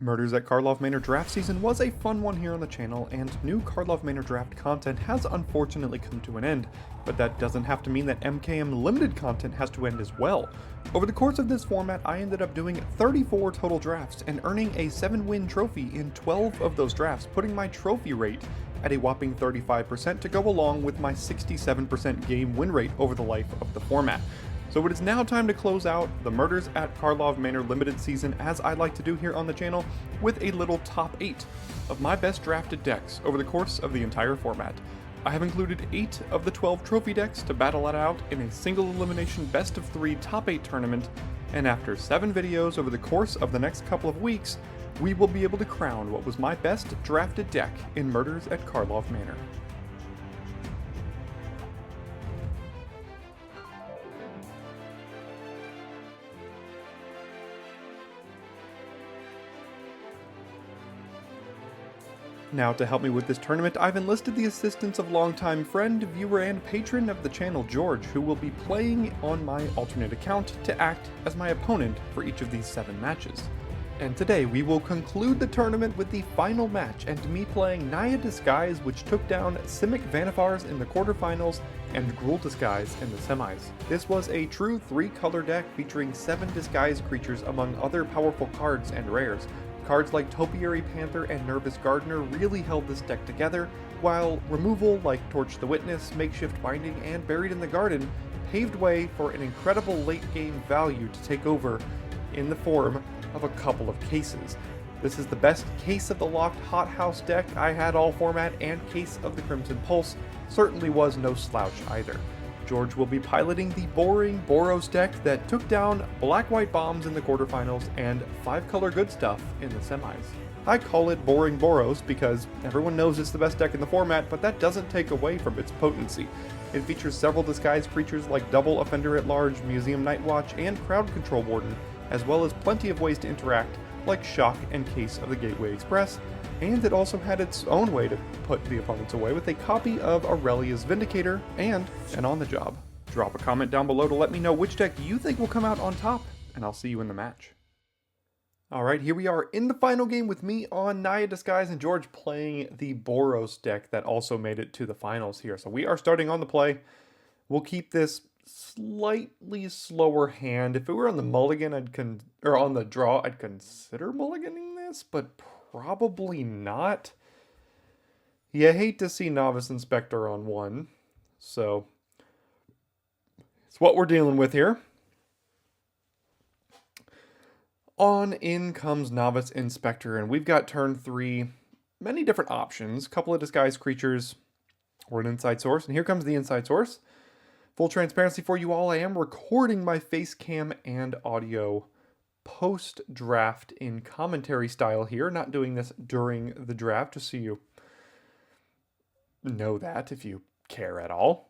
Murders at Karlov Manor draft season was a fun one here on the channel, and new Karlov Manor draft content has unfortunately come to an end, but that doesn't have to mean that MKM limited content has to end as well. Over the course of this format, I ended up doing 34 total drafts and earning a 7-win trophy in 12 of those drafts, putting my trophy rate at a whopping 35% to go along with my 67% game win rate over the life of the format. So it is now time to close out the Murders at Karlov Manor limited season, as I like to do here on the channel, with a little top 8 of my best drafted decks over the course of the entire format. I have included 8 of the 12 trophy decks to battle it out in a single elimination best of 3 top 8 tournament, and after 7 videos over the course of the next couple of weeks, we will be able to crown what was my best drafted deck in Murders at Karlov Manor. Now, to help me with this tournament, I've enlisted the assistance of longtime friend, viewer, and patron of the channel, George, who will be playing on my alternate account to act as my opponent for each of these 7 matches. And today we will conclude the tournament with the final match, and me playing Naya Disguise, which took down Simic Vanifars in the quarterfinals and Gruul Disguise in the semis. This was a true 3-color deck featuring 7 disguise creatures among other powerful cards and rares. Cards like Topiary Panther and Nervous Gardener really held this deck together, while removal like Torch the Witness, Makeshift Binding, and Buried in the Garden paved way for an incredible late game value to take over in the form of a couple of cases. This is the best case of the locked hothouse deck I had all format, and case of the Crimson Pulse certainly was no slouch either. George will be piloting the Boring Boros deck that took down Black-White Bombs in the quarterfinals and 5-color Good Stuff in the semis. I call it Boring Boros because everyone knows it's the best deck in the format, but that doesn't take away from its potency. It features several disguise creatures like Double Offender at Large, Museum Nightwatch, and Crowd Control Warden, as well as plenty of ways to interact like Shock and Case of the Gateway Express, and it also had its own way to put the opponents away with a copy of Aurelia's Vindicator and an On the Job. Drop a comment down below to let me know which deck you think will come out on top, and I'll see you in the match. Alright, here we are in the final game with me on Naya Disguise and George playing the Boros deck that also made it to the finals here. So we are starting on the play. We'll keep this slightly slower hand. If it were on the mulligan, on the draw, I'd consider mulliganing this, but probably not. You hate to see Novice Inspector on 1, so it's what we're dealing with here. On in comes Novice Inspector, and we've got turn 3, many different options, couple of disguise creatures, or an inside source, and here comes the inside source. Full transparency for you all, I am recording my face cam and audio post-draft in commentary style here, not doing this during the draft, just so you know that if you care at all,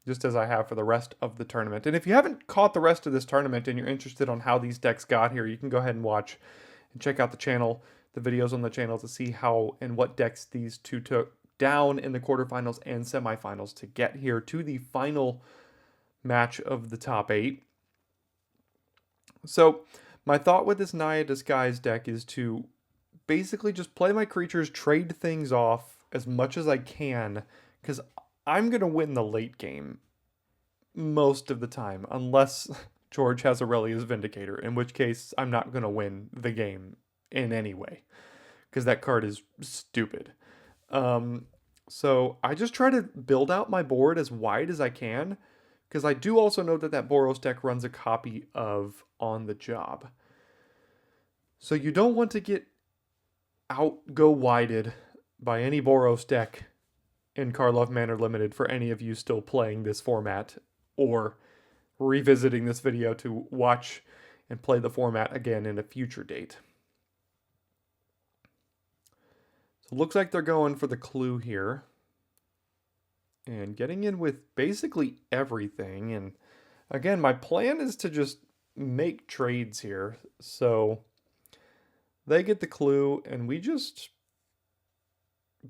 just as I have for the rest of the tournament. And if you haven't caught the rest of this tournament and you're interested on how these decks got here, you can go ahead and watch and check out the channel, the videos on the channel, to see how and what decks these two took down in the quarterfinals and semifinals to get here to the final match of the top 8. So my thought with this Naya Disguise deck is to basically just play my creatures, trade things off as much as I can, because I'm going to win the late game most of the time, unless George has Aurelia's Vindicator, in which case I'm not going to win the game in any way, because that card is stupid. So I just try to build out my board as wide as I can, because I do also know that that Boros deck runs a copy of On the Job. So you don't want to get go-wided by any Boros deck in Karlov Manor Limited for any of you still playing this format or revisiting this video to watch and play the format again in a future date. So it looks like they're going for the clue here and getting in with basically everything. And again, my plan is to just make trades here. So they get the clue and we just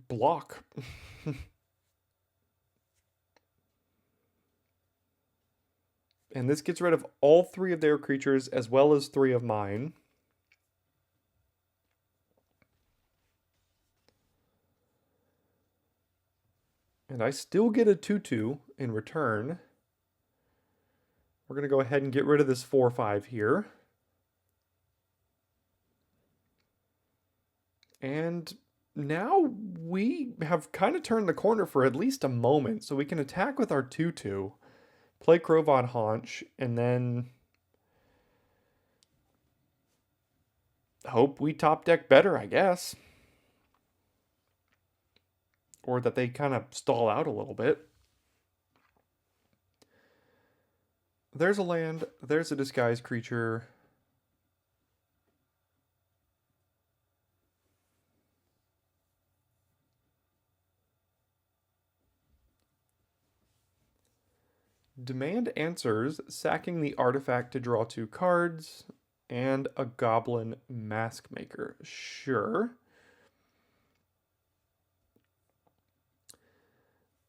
block. And this gets rid of all 3 of their creatures as well as 3 of mine. And I still get a 2/2 in return. We're going to go ahead and get rid of this 4/5 here. And now we have kind of turned the corner for at least a moment. So we can attack with our 2/2, play Karlov Haunch, and then hope we top deck better, I guess. Or that they kind of stall out a little bit. There's a land, there's a disguised creature. Demand answers, sacking the artifact to draw 2 cards, and a Goblin Mask Maker. Sure.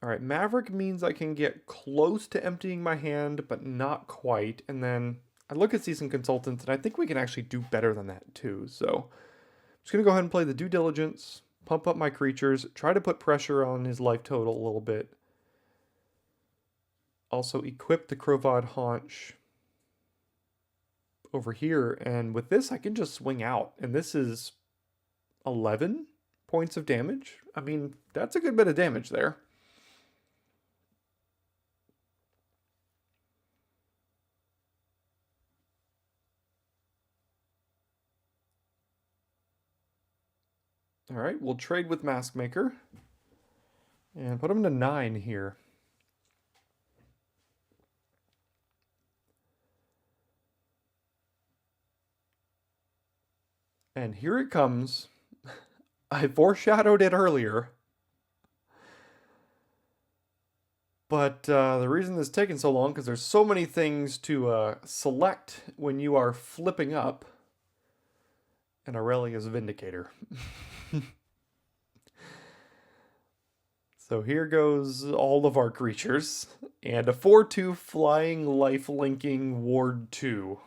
Alright, Maverick means I can get close to emptying my hand, but not quite. And then I look at Seasoned Consultants, and I think we can actually do better than that too. So I'm just going to go ahead and play the Due Diligence, pump up my creatures, try to put pressure on his life total a little bit. Also equip the Karlov Haunch over here, and with this I can just swing out, and this is 11 points of damage. I mean, that's a good bit of damage there. All right, we'll trade with Mask Maker and put him to 9 here. And here it comes. I foreshadowed it earlier. But the reason this is taking so long, because there's so many things to select when you are flipping up. And Aurelia's Vindicator. So here goes all of our creatures. And a 4/2 flying life linking ward 2.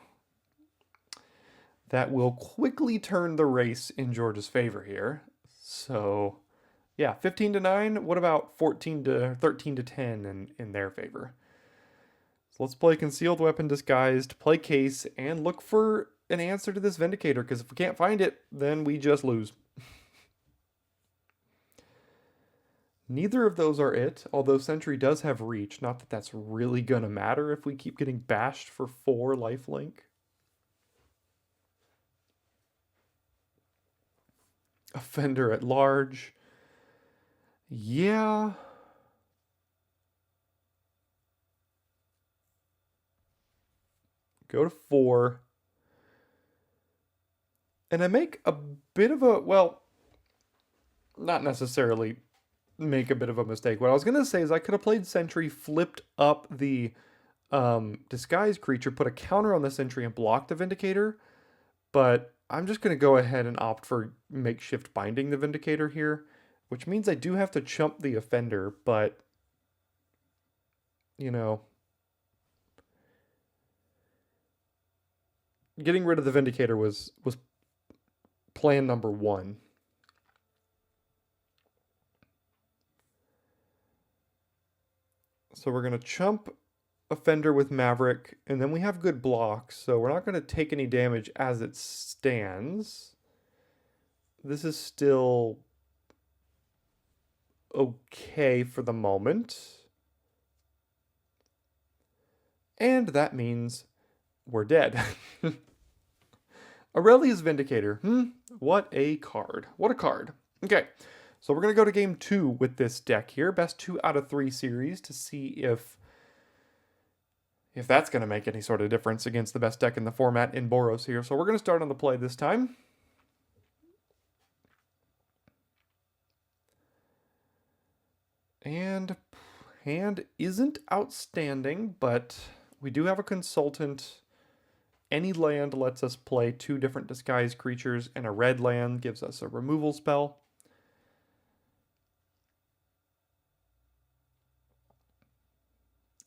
That will quickly turn the race in George's favor here. So, yeah, 15 to 9. What about 14 to 13 to 10 in their favor? So let's play Concealed Weapon Disguised, play Case, and look for an answer to this Vindicator, because if we can't find it, then we just lose. Neither of those are it, although Sentry does have reach. Not that that's really going to matter if we keep getting bashed for 4 lifelink. Offender at large. Yeah. Go to 4. And I make a bit of a, well, not necessarily make a bit of a mistake. What I was going to say is I could have played Sentry, flipped up the disguised creature, put a counter on the Sentry, and blocked the Vindicator. But I'm just going to go ahead and opt for makeshift binding the Vindicator here, which means I do have to chump the Offender, but, you know, getting rid of the Vindicator was plan number 1. So we're going to chump Offender with Maverick, and then we have good blocks, so we're not going to take any damage as it stands. This is still okay for the moment. And that means we're dead. Aurelia's Vindicator. What a card. What a card. Okay, so we're going to go to game 2 with this deck here. Best 2 out of 3 series to see if that's going to make any sort of difference against the best deck in the format in Boros here. So we're going to start on the play this time. And hand isn't outstanding, but we do have a Consultant. Any land lets us play 2 different disguised creatures, and a red land gives us a removal spell.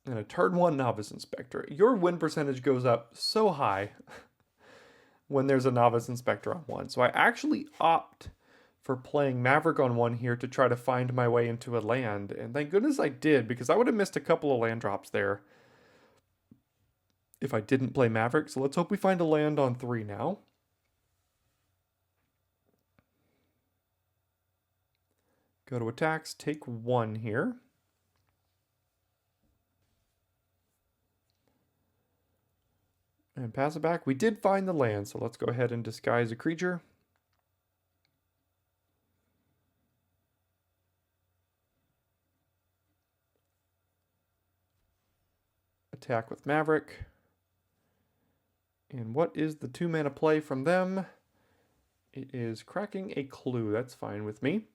And a turn 1 Novice Inspector. Your win percentage goes up so high when there's a Novice Inspector on 1. So I actually opt for playing Maverick on one here to try to find my way into a land. And thank goodness I did, because I would have missed a couple of land drops there if I didn't play Maverick. So let's hope we find a land on 3 now. Go to attacks, take 1 here. And pass it back. We did find the land, so let's go ahead and disguise a creature. Attack with Maverick. And what is the 2-mana play from them? It is cracking a clue. That's fine with me.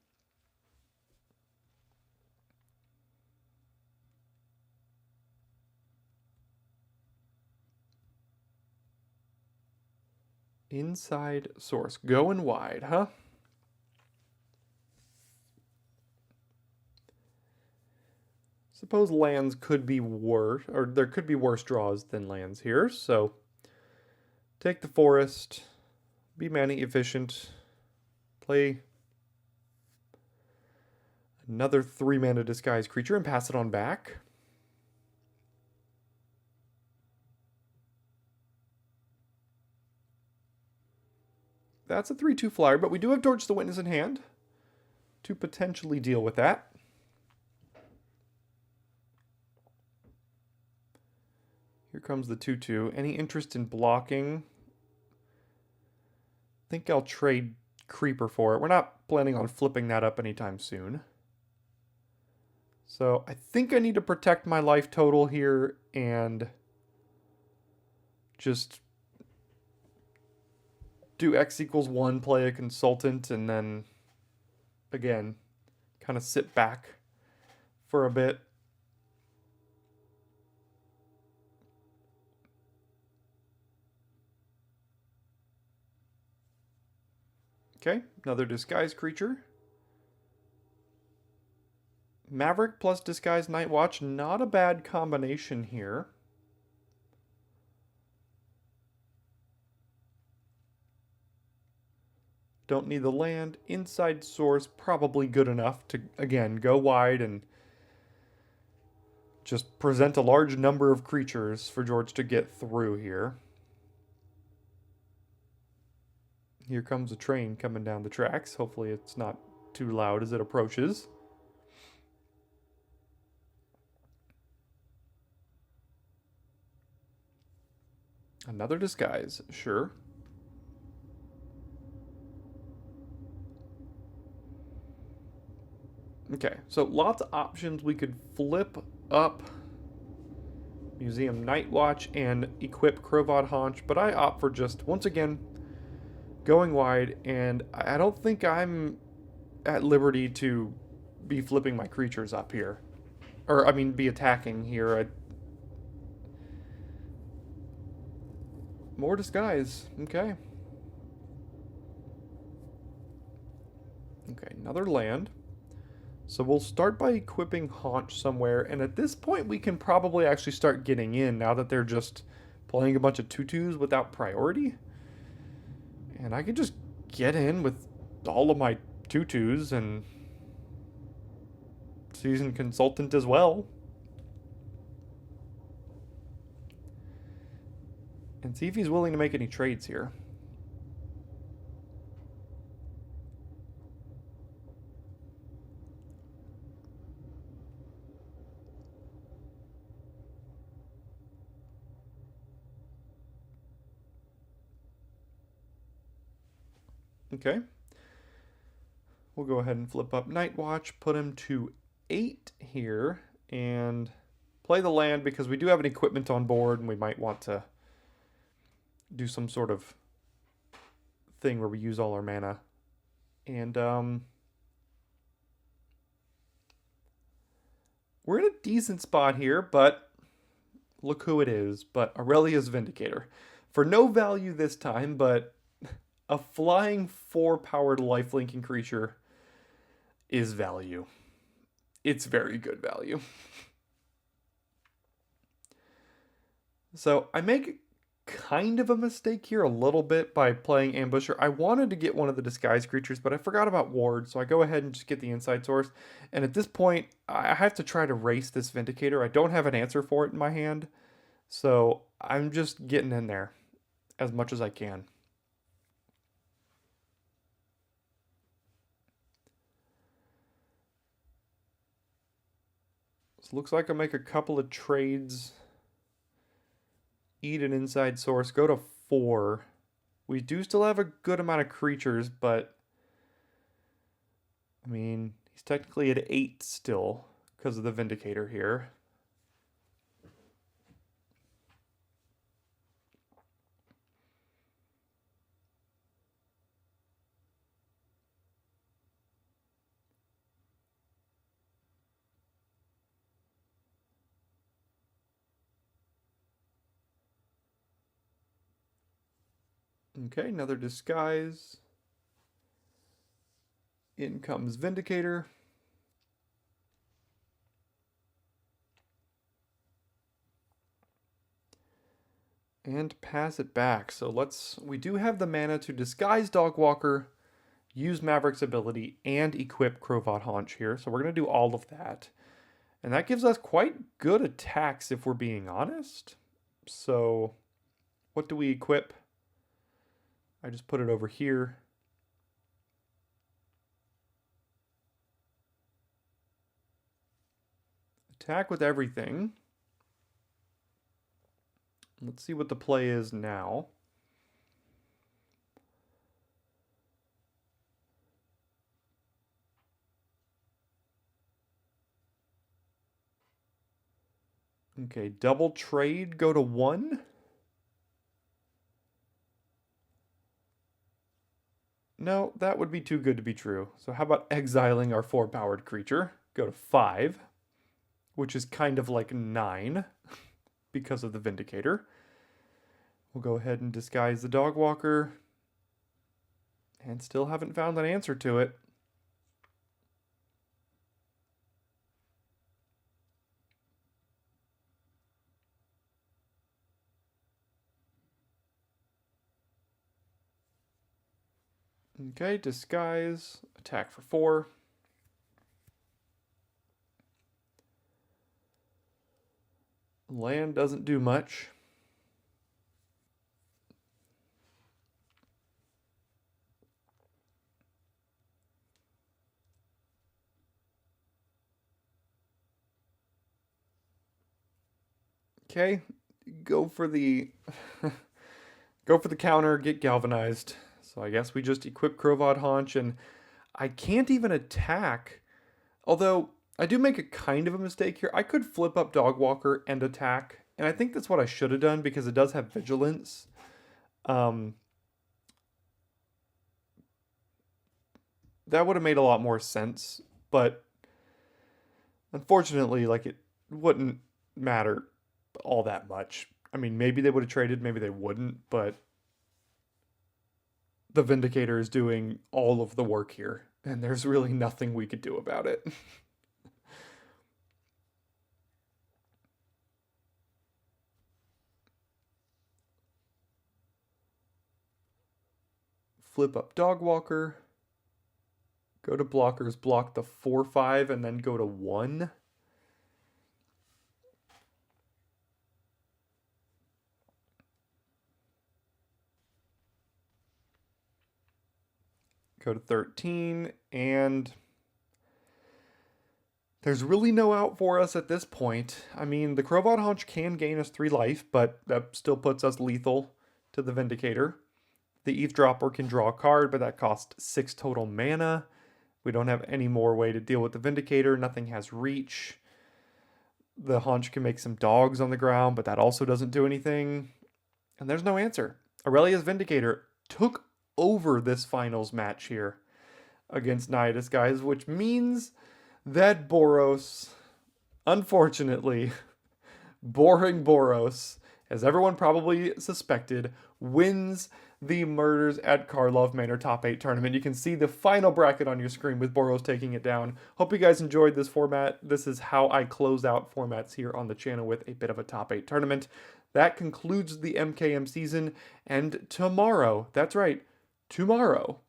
Inside source. Going wide, huh? Suppose lands could be worse, or there could be worse draws than lands here. So take the forest, be mana efficient, play another 3-mana disguise creature and pass it on back. That's a 3/2 flyer, but we do have Torch the Witness in hand to potentially deal with that. Here comes the 2/2. Any interest in blocking? I think I'll trade Creeper for it. We're not planning on flipping that up anytime soon. So I think I need to protect my life total here and just do X equals 1, play a Consultant, and then, again, kind of sit back for a bit. Okay, another Disguise creature. Maverick plus Disguise Night Watch, not a bad combination here. Don't need the land. Inside source, probably good enough to, again, go wide and just present a large number of creatures for George to get through here. Here comes a train coming down the tracks. Hopefully it's not too loud as it approaches. Another Disguise, sure. Okay, so lots of options. We could flip up Museum Night Watch and equip Crovad Haunch, but I opt for just, once again, going wide, and I don't think I'm at liberty to be flipping my creatures up here. Or, I mean, be attacking here. More Disguise. Okay. Okay, another land. So we'll start by equipping Haunch somewhere, and at this point we can probably actually start getting in now that they're just playing a bunch of 2/2s without priority. And I can just get in with all of my 2/2s and Seasoned Consultant as well. And see if he's willing to make any trades here. Okay. We'll go ahead and flip up Night Watch, put him to 8 here, and play the land because we do have an equipment on board and we might want to do some sort of thing where we use all our mana. And we're in a decent spot here, but look who it is, but Aurelia's Vindicator. For no value this time, but a flying 4-powered lifelinking creature is value. It's very good value. So I make kind of a mistake here a little bit by playing Ambusher. I wanted to get one of the disguise creatures, but I forgot about Ward, so I go ahead and just get the Inside Source. And at this point, I have to try to race this Vindicator. I don't have an answer for it in my hand, so I'm just getting in there as much as I can. So looks like I'll make a couple of trades. Eat an Inside Source, go to 4. We do still have a good amount of creatures, but I mean, he's technically at 8 still because of the Vindicator here. Okay, another Disguise. In comes Vindicator. And pass it back. So we do have the mana to Disguise Dogwalker, use Maverick's ability, and equip Krovat Haunch here. So we're going to do all of that. And that gives us quite good attacks if we're being honest. So what do we equip? I just put it over here. Attack with everything. Let's see what the play is now. Okay, double trade, go to 1. No, that would be too good to be true. So how about exiling our 4-powered creature? Go to 5, which is kind of like 9 because of the Vindicator. We'll go ahead and disguise the Dogwalker. And still haven't found an answer to it. Okay, disguise, attack for 4. Land doesn't do much. Okay, go for the go for the counter, get galvanized. So I guess we just equip Krovat Haunch, and I can't even attack. Although, I do make a kind of a mistake here. I could flip up Dogwalker and attack, and I think that's what I should have done because it does have Vigilance. That would have made a lot more sense, but unfortunately, like, it wouldn't matter all that much. I mean, maybe they would have traded, maybe they wouldn't, but the Vindicator is doing all of the work here, and there's really nothing we could do about it. Flip up Dogwalker. Go to blockers, block the 4/5, and then go to 1. Go to 13, and there's really no out for us at this point. I mean, the Krovat Haunch can gain us 3 life, but that still puts us lethal to the Vindicator. The Eavesdropper can draw a card, but that costs 6 total mana. We don't have any more way to deal with the Vindicator. Nothing has reach. The Haunch can make some dogs on the ground, but that also doesn't do anything. And there's no answer. Aurelia's Vindicator took over this finals match here against Naya Disguise, which means that Boros, unfortunately, Boring Boros, as everyone probably suspected, wins the Murders at Karlov Manor Top 8 tournament. You can see the final bracket on your screen with Boros taking it down. Hope you guys enjoyed this format. This is how I close out formats here on the channel with a bit of a Top 8 tournament. That concludes the MKM season, and tomorrow, that's right, tomorrow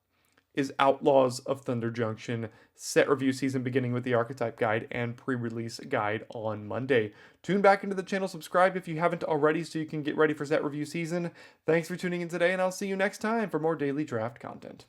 is Outlaws of Thunder Junction set review season, beginning with the archetype guide and pre-release guide on Monday. Tune back into the channel, subscribe if you haven't already so you can get ready for set review season. Thanks for tuning in today, and I'll see you next time for more daily draft content.